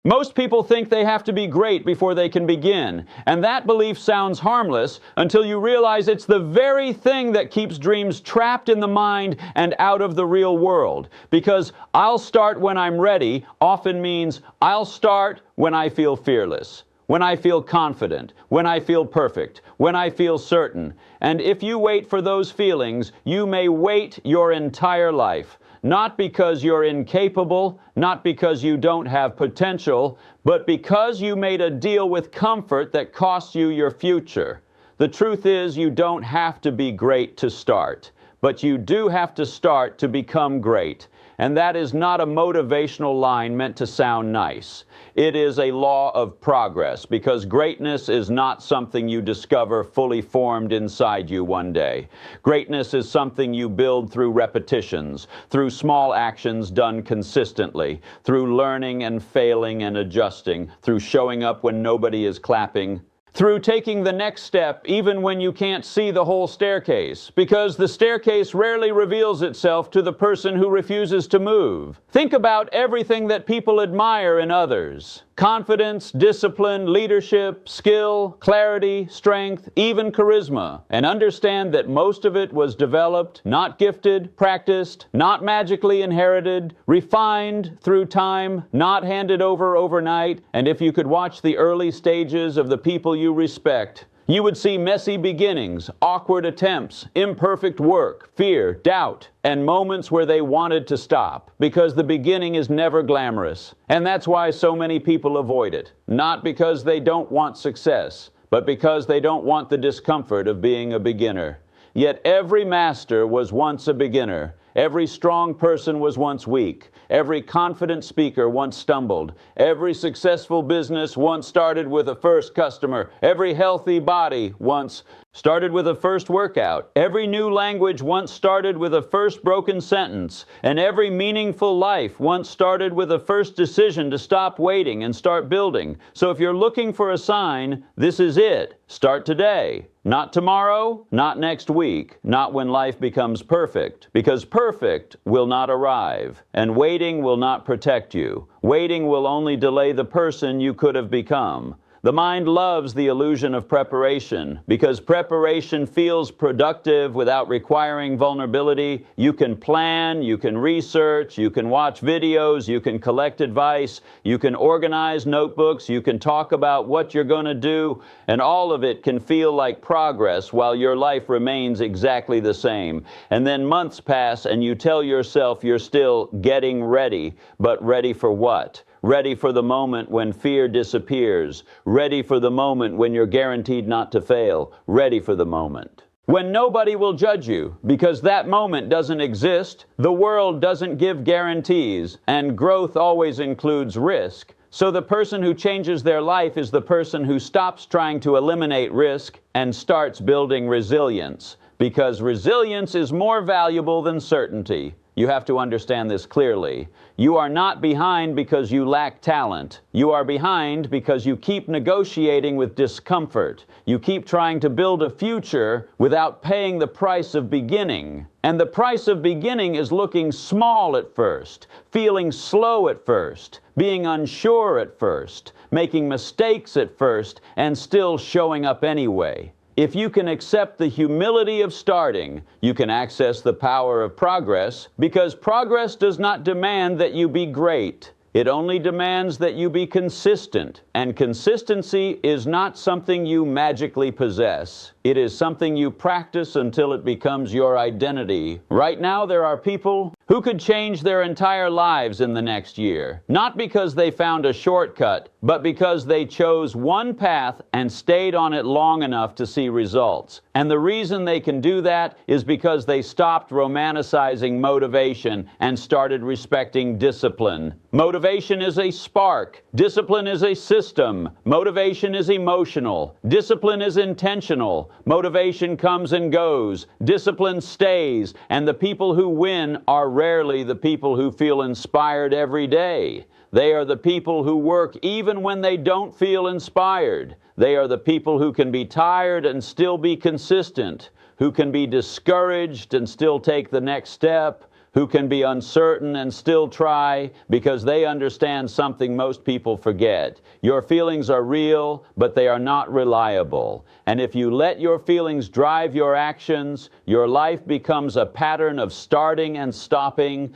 Most people think they have to be great before they can begin, and that belief sounds harmless until you realize it's the very thing that keeps dreams trapped in the mind and out of the real world. Because "I'll start when I'm ready" often means I'll start when I feel fearless, when I feel confident, when I feel perfect, when I feel certain. And if you wait for those feelings, you may wait your entire life. Not because you're incapable, not because you don't have potential, but because you made a deal with comfort that costs you your future. The truth is, you don't have to be great to start, but you do have to start to become great. And that is not a motivational line meant to sound nice. It is a law of progress, because greatness is not something you discover fully formed inside you one day. Greatness is something you build through repetitions, through small actions done consistently, through learning and failing and adjusting, through showing up when nobody is clapping, through taking the next step even when you can't see the whole staircase, because the staircase rarely reveals itself to the person who refuses to move. Think about everything that people admire in others: confidence, discipline, leadership, skill, clarity, strength, even charisma, and understand that most of it was developed, not gifted, practiced, not magically inherited, refined through time, not handed over overnight. And if you could watch the early stages of the people you respect, you would see messy beginnings, awkward attempts, imperfect work, fear, doubt, and moments where they wanted to stop, because the beginning is never glamorous. And that's why so many people avoid it. Not because they don't want success, but because they don't want the discomfort of being a beginner. Yet every master was once a beginner. Every strong person was once weak. Every confident speaker once stumbled. Every successful business once started with a first customer. Every healthy body once started with a first workout. Every new language once started with a first broken sentence. And every meaningful life once started with a first decision to stop waiting and start building. So if you're looking for a sign, this is it. Start today. Not tomorrow, not next week, not when life becomes perfect. Because perfect will not arrive, and waiting will not protect you. Waiting will only delay the person you could have become. The mind loves the illusion of preparation, because preparation feels productive without requiring vulnerability. You can plan, you can research, you can watch videos, you can collect advice, you can organize notebooks, you can talk about what you're going to do, and all of it can feel like progress while your life remains exactly the same. And then months pass and you tell yourself you're still getting ready, but ready for what? Ready for the moment when fear disappears. Ready for the moment when you're guaranteed not to fail. Ready for the moment when nobody will judge you, because that moment doesn't exist. The world doesn't give guarantees, and growth always includes risk. So the person who changes their life is the person who stops trying to eliminate risk and starts building resilience, because resilience is more valuable than certainty. You have to understand this clearly. You are not behind because you lack talent. You are behind because you keep negotiating with discomfort. You keep trying to build a future without paying the price of beginning. And the price of beginning is looking small at first, feeling slow at first, being unsure at first, making mistakes at first, and still showing up anyway. If you can accept the humility of starting, you can access the power of progress, because progress does not demand that you be great. It only demands that you be consistent, and consistency is not something you magically possess. It is something you practice until it becomes your identity. Right now, there are people who could change their entire lives in the next year, not because they found a shortcut, but because they chose one path and stayed on it long enough to see results. And the reason they can do that is because they stopped romanticizing motivation and started respecting discipline. Motivation is a spark. Discipline is a system. Motivation is emotional. Discipline is intentional. Motivation comes and goes. Discipline stays. And the people who win are rarely the people who feel inspired every day. They are the people who work even when they don't feel inspired. They are the people who can be tired and still be consistent, who can be discouraged and still take the next step, who can be uncertain and still try because they understand something most people forget. Your feelings are real, but they are not reliable. And if you let your feelings drive your actions, your life becomes a pattern of starting and stopping,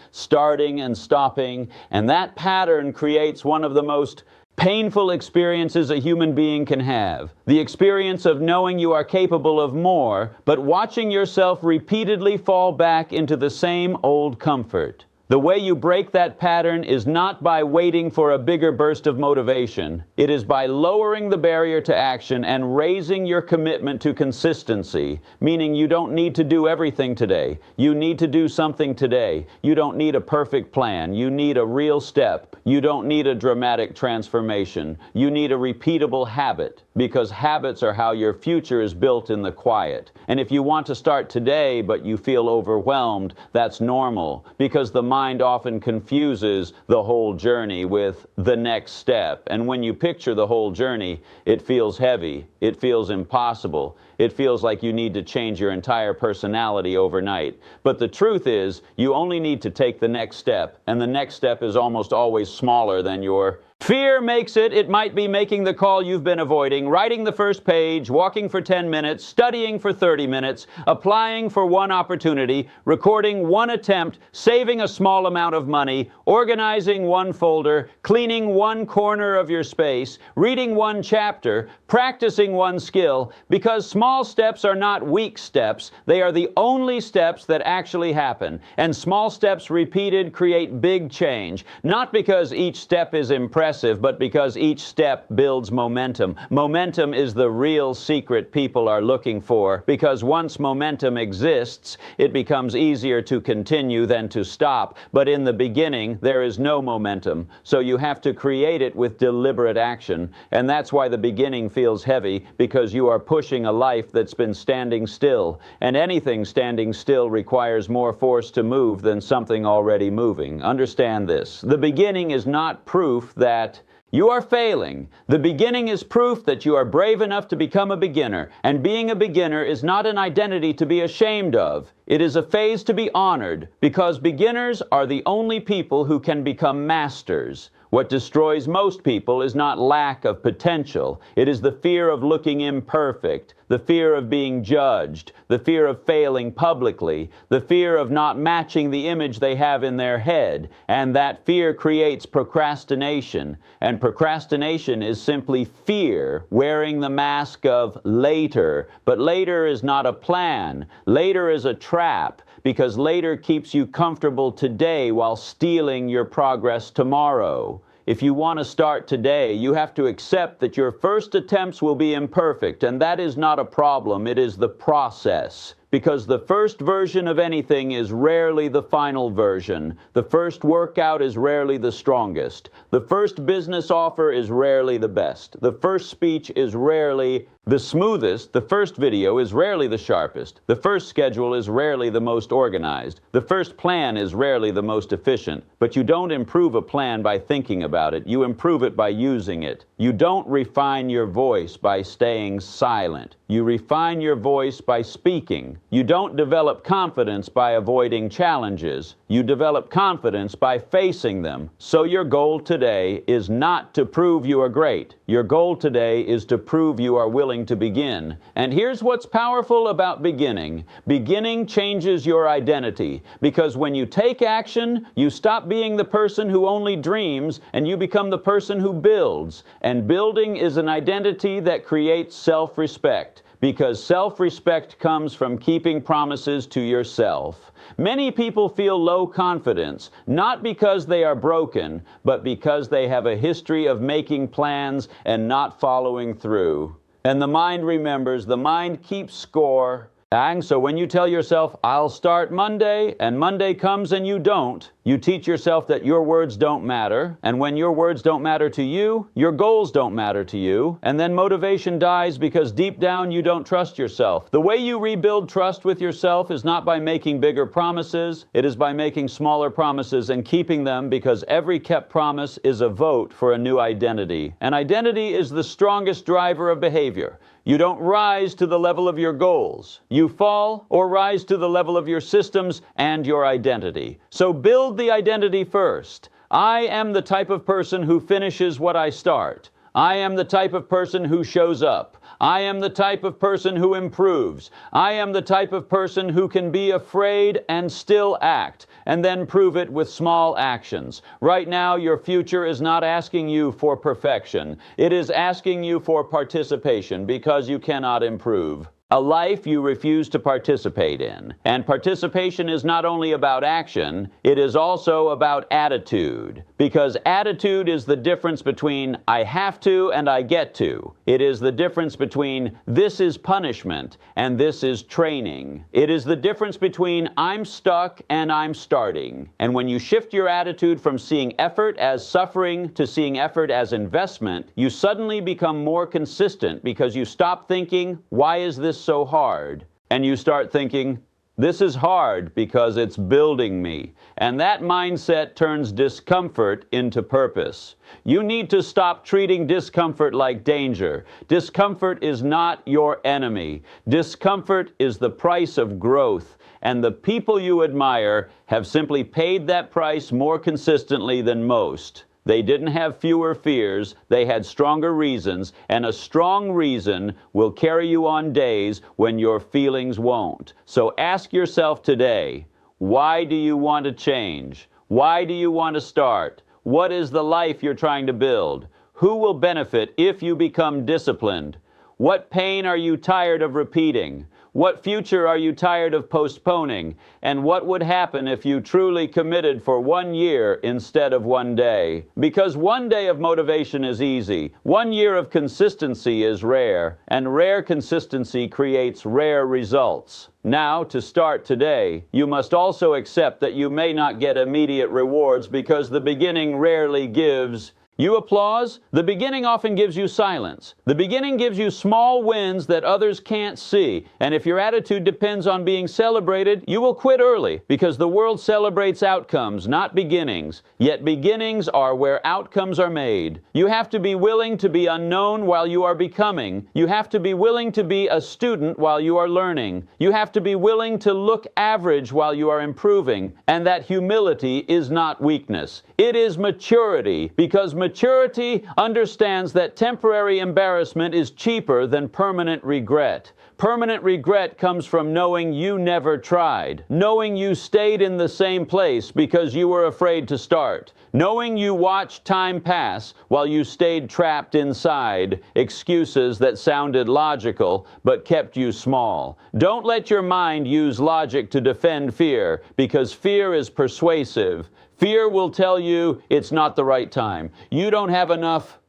and that pattern creates one of the most painful experiences a human being can have. The experience of knowing you are capable of more, but watching yourself repeatedly fall back into the same old comfort. The way you break that pattern is not by waiting for a bigger burst of motivation. It is by lowering the barrier to action and raising your commitment to consistency, meaning you don't need to do everything today. You need to do something today. You don't need a perfect plan. You need a real step. You don't need a dramatic transformation. You need a repeatable habit, because habits are how your future is built in the quiet. And if you want to start today but you feel overwhelmed, that's normal, because the mind often confuses the whole journey with the next step. And when you picture the whole journey, it feels heavy. It feels impossible. It feels like you need to change your entire personality overnight. But the truth is, you only need to take the next step, and the next step is almost always smaller than your fear makes it. It might be making the call you've been avoiding, writing the first page, walking for 10 minutes, studying for 30 minutes, applying for one opportunity, recording one attempt, saving a small amount of money, organizing one folder, cleaning one corner of your space, reading one chapter, practicing one skill, because small steps are not weak steps. They are the only steps that actually happen. And small steps repeated create big change, not because each step is impressive, but because each step builds momentum. Momentum is the real secret people are looking for, because once momentum exists, it becomes easier to continue than to stop. But in the beginning, there is no momentum, so you have to create it with deliberate action. And that's why the beginning feels heavy, because you are pushing a life that's been standing still. And anything standing still requires more force to move than something already moving. Understand this. The beginning is not proof that you are failing. The beginning is proof that you are brave enough to become a beginner. And being a beginner is not an identity to be ashamed of. It is a phase to be honored, because beginners are the only people who can become masters. What destroys most people is not lack of potential. It is the fear of looking imperfect, the fear of being judged, the fear of failing publicly, the fear of not matching the image they have in their head. And that fear creates procrastination. And procrastination is simply fear wearing the mask of later. But later is not a plan. Later is a trap, because later keeps you comfortable today while stealing your progress tomorrow. If you want to start today, you have to accept that your first attempts will be imperfect, and that is not a problem, it is the process. Because the first version of anything is rarely the final version. The first workout is rarely the strongest. The first business offer is rarely the best. The first speech is rarely the smoothest. The first video is rarely the sharpest. The first schedule is rarely the most organized. The first plan is rarely the most efficient. But you don't improve a plan by thinking about it. You improve it by using it. You don't refine your voice by staying silent. You refine your voice by speaking. You don't develop confidence by avoiding challenges. You develop confidence by facing them. So your goal today is not to prove you are great. Your goal today is to prove you are willing to begin. And here's what's powerful about beginning. Beginning changes your identity, because when you take action, you stop being the person who only dreams and you become the person who builds. And building is an identity that creates self-respect, because self-respect comes from keeping promises to yourself. Many people feel low confidence, not because they are broken, but because they have a history of making plans and not following through. And the mind remembers, the mind keeps score. And so when you tell yourself, I'll start Monday, and Monday comes and you don't, you teach yourself that your words don't matter. And when your words don't matter to you, your goals don't matter to you. And then motivation dies because deep down you don't trust yourself. The way you rebuild trust with yourself is not by making bigger promises. It is by making smaller promises and keeping them, because every kept promise is a vote for a new identity. And identity is the strongest driver of behavior. You don't rise to the level of your goals. You fall or rise to the level of your systems and your identity. So build the identity first. I am the type of person who finishes what I start. I am the type of person who shows up. I am the type of person who improves. I am the type of person who can be afraid and still act, and then prove it with small actions. Right now, your future is not asking you for perfection. It is asking you for participation because you cannot improve. A life you refuse to participate in. And participation is not only about action, it is also about attitude. Because attitude is the difference between I have to and I get to. It is the difference between this is punishment and this is training. It is the difference between I'm stuck and I'm starting. And when you shift your attitude from seeing effort as suffering to seeing effort as investment, you suddenly become more consistent because you stop thinking, why is this so hard? And you start thinking, this is hard because it's building me. And that mindset turns discomfort into purpose. You need to stop treating discomfort like danger. Discomfort is not your enemy. Discomfort is the price of growth. And the people you admire have simply paid that price more consistently than most. They didn't have fewer fears, they had stronger reasons, and a strong reason will carry you on days when your feelings won't. So ask yourself today, why do you want to change? Why do you want to start? What is the life you're trying to build? Who will benefit if you become disciplined? What pain are you tired of repeating? What future are you tired of postponing? And what would happen if you truly committed for 1 year instead of 1 day? Because 1 day of motivation is easy. 1 year of consistency is rare, and rare consistency creates rare results. Now, to start today, you must also accept that you may not get immediate rewards because the beginning rarely gives. You applause? The beginning often gives you silence. The beginning gives you small wins that others can't see. And if your attitude depends on being celebrated, you will quit early because the world celebrates outcomes, not beginnings. Yet beginnings are where outcomes are made. You have to be willing to be unknown while you are becoming. You have to be willing to be a student while you are learning. You have to be willing to look average while you are improving. And that humility is not weakness. It is maturity, because maturity understands that temporary embarrassment is cheaper than permanent regret. Permanent regret comes from knowing you never tried, knowing you stayed in the same place because you were afraid to start, knowing you watched time pass while you stayed trapped inside excuses that sounded logical but kept you small. Don't let your mind use logic to defend fear, because fear is persuasive. Fear will tell you it's not the right time. You don't have enough.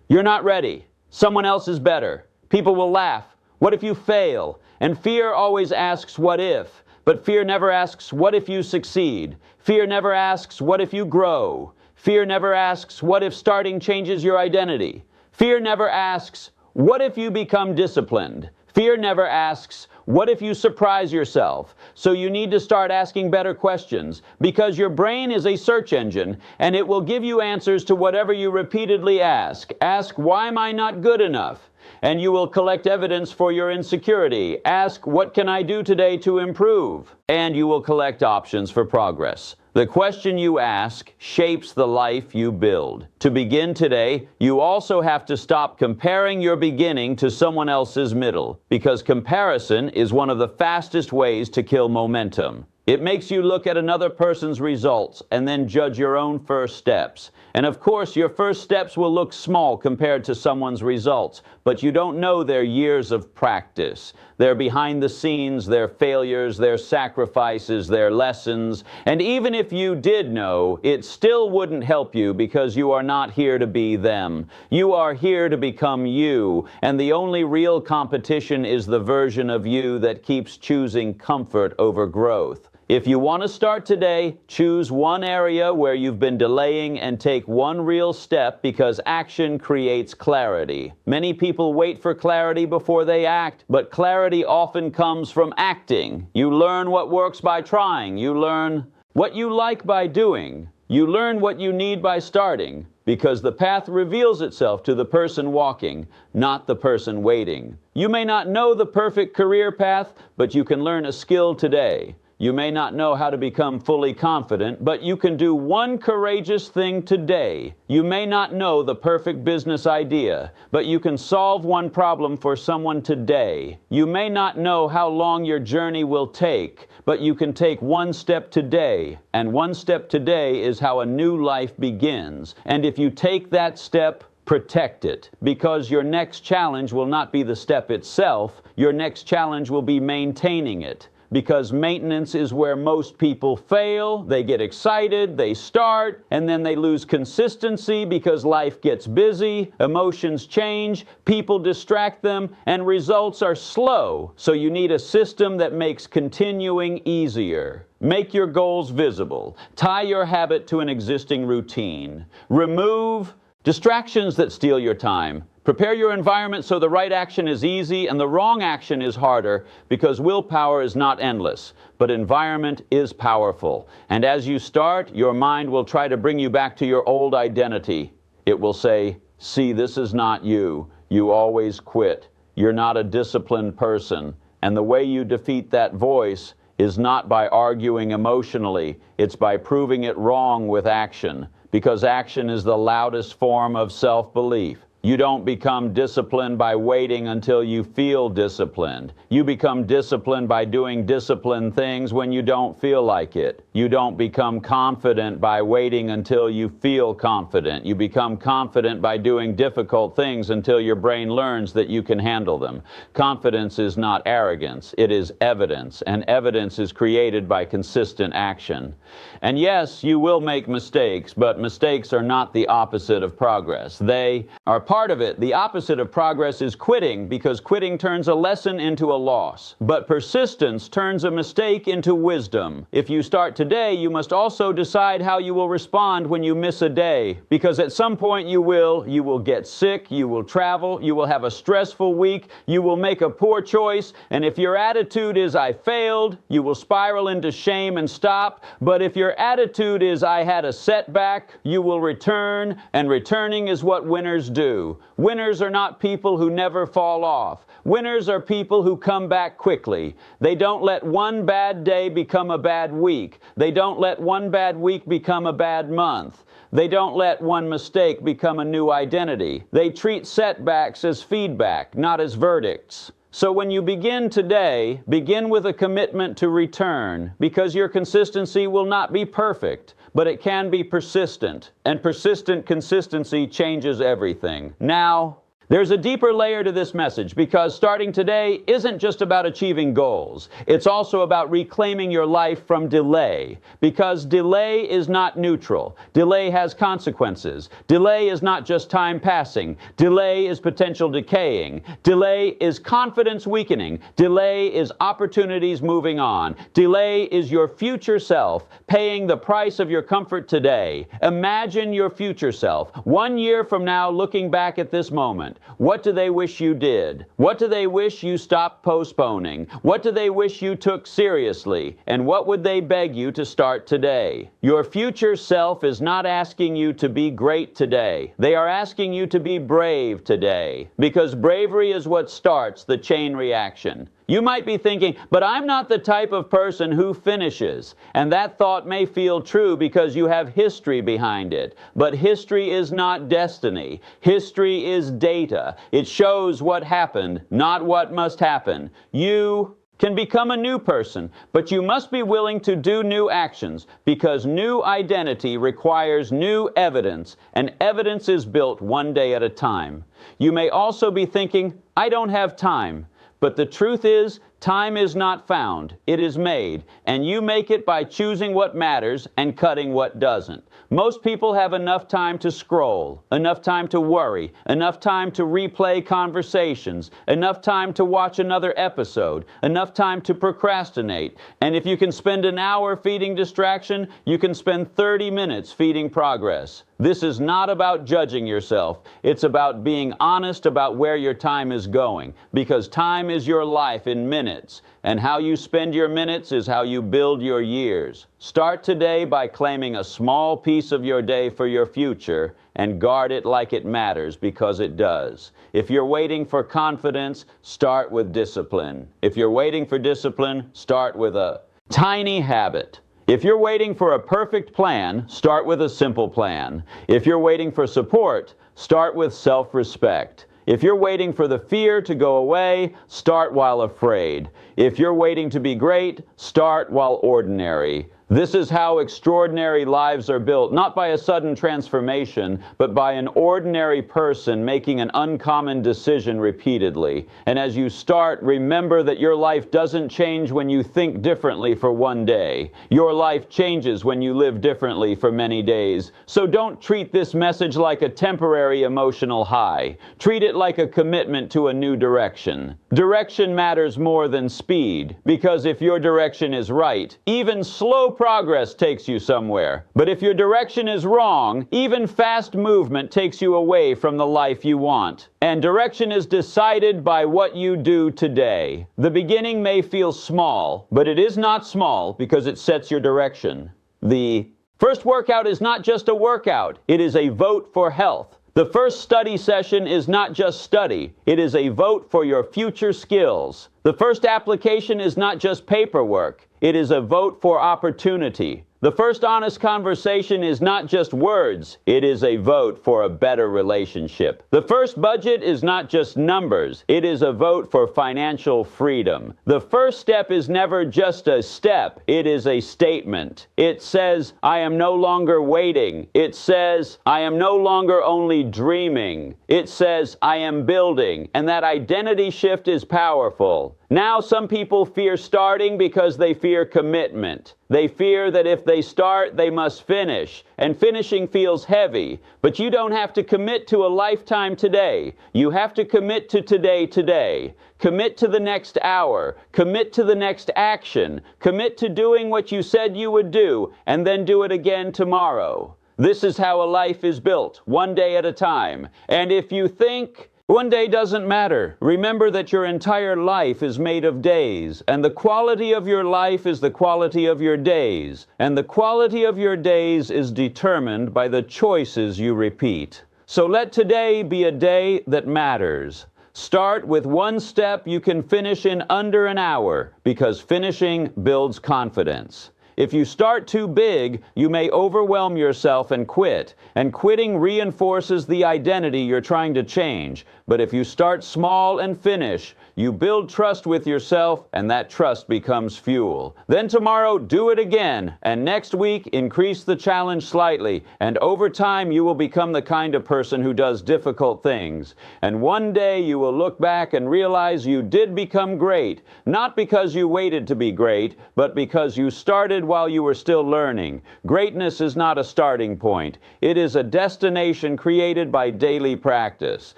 You're not ready. Someone else is better. People will laugh. What if you fail? And fear always asks, what if? But fear never asks, what if you succeed? Fear never asks, what if you grow? Fear never asks, what if starting changes your identity? Fear never asks, what if you become disciplined? Fear never asks, what if you surprise yourself? So you need to start asking better questions, because your brain is a search engine, and it will give you answers to whatever you repeatedly ask. Ask, why am I not good enough? And you will collect evidence for your insecurity. Ask, what can I do today to improve? And you will collect options for progress. The question you ask shapes the life you build. To begin today, you also have to stop comparing your beginning to someone else's middle, because comparison is one of the fastest ways to kill momentum. It makes you look at another person's results and then judge your own first steps. And of course, your first steps will look small compared to someone's results, but you don't know their years of practice, their behind the scenes, their failures, their sacrifices, their lessons. And even if you did know, it still wouldn't help you, because you are not here to be them. You are here to become you, and the only real competition is the version of you that keeps choosing comfort over growth. If you want to start today, choose one area where you've been delaying and take one real step, because action creates clarity. Many people wait for clarity before they act, but clarity often comes from acting. You learn what works by trying. You learn what you like by doing. You learn what you need by starting. because the path reveals itself to the person walking, not the person waiting. You may not know the perfect career path, but you can learn a skill today. You may not know how to become fully confident, but you can do one courageous thing today. You may not know the perfect business idea, but you can solve one problem for someone today. You may not know how long your journey will take, but you can take one step today. And one step today is how a new life begins. And if you take that step, protect it, because your next challenge will not be the step itself. Your next challenge will be maintaining it. Because maintenance is where most people fail. They get excited, they start, and then they lose consistency because life gets busy, emotions change, people distract them, and results are slow. So you need a system that makes continuing easier. Make your goals visible. Tie your habit to an existing routine. Remove distractions that steal your time. Prepare your environment so the right action is easy and the wrong action is harder, because willpower is not endless, but environment is powerful. And as you start, your mind will try to bring you back to your old identity. It will say, "See, this is not you. You always quit. You're not a disciplined person." And the way you defeat that voice is not by arguing emotionally. It's by proving it wrong with action, because action is the loudest form of self-belief. You don't become disciplined by waiting until you feel disciplined. You become disciplined by doing disciplined things when you don't feel like it. You don't become confident by waiting until you feel confident. You become confident by doing difficult things until your brain learns that you can handle them. Confidence is not arrogance, it is evidence, and evidence is created by consistent action. And yes, you will make mistakes, but mistakes are not the opposite of progress. They are part of it. The opposite of progress is quitting, because quitting turns a lesson into a loss. But persistence turns a mistake into wisdom. If you start today, you must also decide how you will respond when you miss a day, because at some point you will get sick, you will travel, you will have a stressful week, you will make a poor choice, and if your attitude is "I failed," you will spiral into shame and stop. But if your attitude is "I had a setback," you will return, and returning is what winners do. Winners are not people who never fall off. Winners are people who come back quickly. They don't let one bad day become a bad week. They don't let one bad week become a bad month. They don't let one mistake become a new identity. They treat setbacks as feedback, not as verdicts. So when you begin today, begin with a commitment to return, because your consistency will not be perfect, but it can be persistent, and persistent consistency changes everything. Now, there's a deeper layer to this message, because starting today isn't just about achieving goals. It's also about reclaiming your life from delay, because delay is not neutral. Delay has consequences. Delay is not just time passing. Delay is potential decaying. Delay is confidence weakening. Delay is opportunities moving on. Delay is your future self paying the price of your comfort today. Imagine your future self 1 year from now looking back at this moment. What do they wish you did? What do they wish you stopped postponing? What do they wish you took seriously? And what would they beg you to start today? Your future self is not asking you to be great today. They are asking you to be brave today, because bravery is what starts the chain reaction. You might be thinking, but I'm not the type of person who finishes. And that thought may feel true because you have history behind it. But history is not destiny. History is data. It shows what happened, not what must happen. You can become a new person, but you must be willing to do new actions, because new identity requires new evidence, and evidence is built one day at a time. You may also be thinking, I don't have time. But the truth is, time is not found, it is made, and you make it by choosing what matters and cutting what doesn't. Most people have enough time to scroll, enough time to worry, enough time to replay conversations, enough time to watch another episode, enough time to procrastinate. And if you can spend an hour feeding distraction, you can spend 30 minutes feeding progress. This is not about judging yourself. It's about being honest about where your time is going, because time is your life in minutes, and how you spend your minutes is how you build your years. Start today by claiming a small piece of your day for your future, and guard it like it matters, because it does. If you're waiting for confidence, start with discipline. If you're waiting for discipline, start with a tiny habit. If you're waiting for a perfect plan, start with a simple plan. If you're waiting for support, start with self-respect. If you're waiting for the fear to go away, start while afraid. If you're waiting to be great, start while ordinary. This is how extraordinary lives are built, not by a sudden transformation, but by an ordinary person making an uncommon decision repeatedly. And as you start, remember that your life doesn't change when you think differently for one day. Your life changes when you live differently for many days. So don't treat this message like a temporary emotional high. Treat it like a commitment to a new direction. Direction matters more than speed, because if your direction is right, even slow progress takes you somewhere. But if your direction is wrong, even fast movement takes you away from the life you want. And direction is decided by what you do today. The beginning may feel small, but it is not small because it sets your direction. The first workout is not just a workout, it is a vote for health. The first study session is not just study, it is a vote for your future skills. The first application is not just paperwork, it is a vote for opportunity. The first honest conversation is not just words, it is a vote for a better relationship. The first budget is not just numbers, it is a vote for financial freedom. The first step is never just a step, it is a statement. It says, I am no longer waiting. It says, I am no longer only dreaming. It says, I am building. And that identity shift is powerful. Now some people fear starting because they fear commitment. They fear that if they start, they must finish, and finishing feels heavy. But you don't have to commit to a lifetime today. You have to commit to today. Commit to the next hour. Commit to the next action. Commit to doing what you said you would do, and then do it again tomorrow. This is how a life is built, one day at a time. And if you think one day doesn't matter, remember that your entire life is made of days, and the quality of your life is the quality of your days, and the quality of your days is determined by the choices you repeat. So let today be a day that matters. Start with one step you can finish in under an hour, because finishing builds confidence. If you start too big, you may overwhelm yourself and quit. And quitting reinforces the identity you're trying to change. But if you start small and finish, you build trust with yourself, and that trust becomes fuel. Then tomorrow, do it again. And next week, increase the challenge slightly. And over time, you will become the kind of person who does difficult things. And one day, you will look back and realize you did become great. Not because you waited to be great, but because you started while you were still learning. Greatness is not a starting point. It is a destination created by daily practice.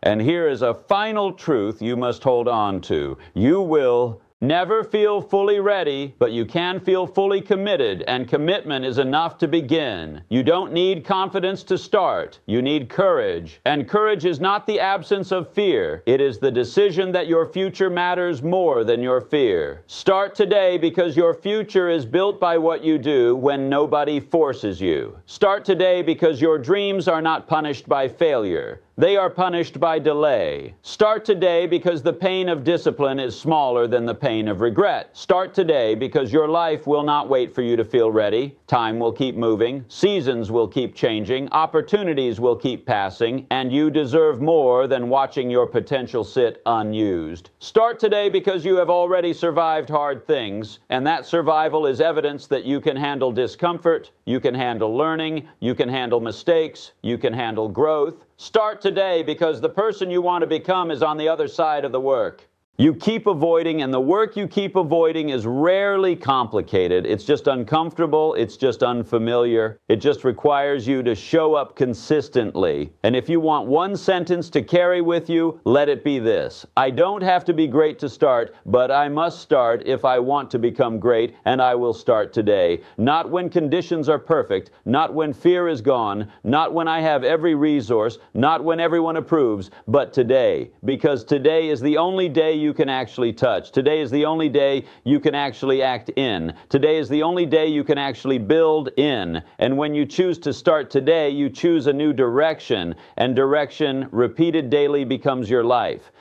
And here is a final truth you must hold on to. You will never feel fully ready, but you can feel fully committed, and commitment is enough to begin. You don't need confidence to start. You need courage. And courage is not the absence of fear. It is the decision that your future matters more than your fear. Start today, because your future is built by what you do when nobody forces you. Start today, because your dreams are not punished by failure. They are punished by delay. Start today, because the pain of discipline is smaller than the pain of regret. Start today, because your life will not wait for you to feel ready. Time will keep moving. Seasons will keep changing. Opportunities will keep passing. And you deserve more than watching your potential sit unused. Start today, because you have already survived hard things. And that survival is evidence that you can handle discomfort. You can handle learning. You can handle mistakes. You can handle growth. Start today, because the person you want to become is on the other side of the work. You keep avoiding, and the work you keep avoiding is rarely complicated. It's just uncomfortable. It's just unfamiliar. It just requires you to show up consistently. And if you want one sentence to carry with you, let it be this: I don't have to be great to start, but I must start if I want to become great, and I will start today. Not when conditions are perfect, not when fear is gone, not when I have every resource, not when everyone approves, but today. Because today is the only day you can actually touch. Today is the only day you can actually act in. Today is the only day you can actually build in. And when you choose to start today, you choose a new direction, and direction repeated daily becomes your life.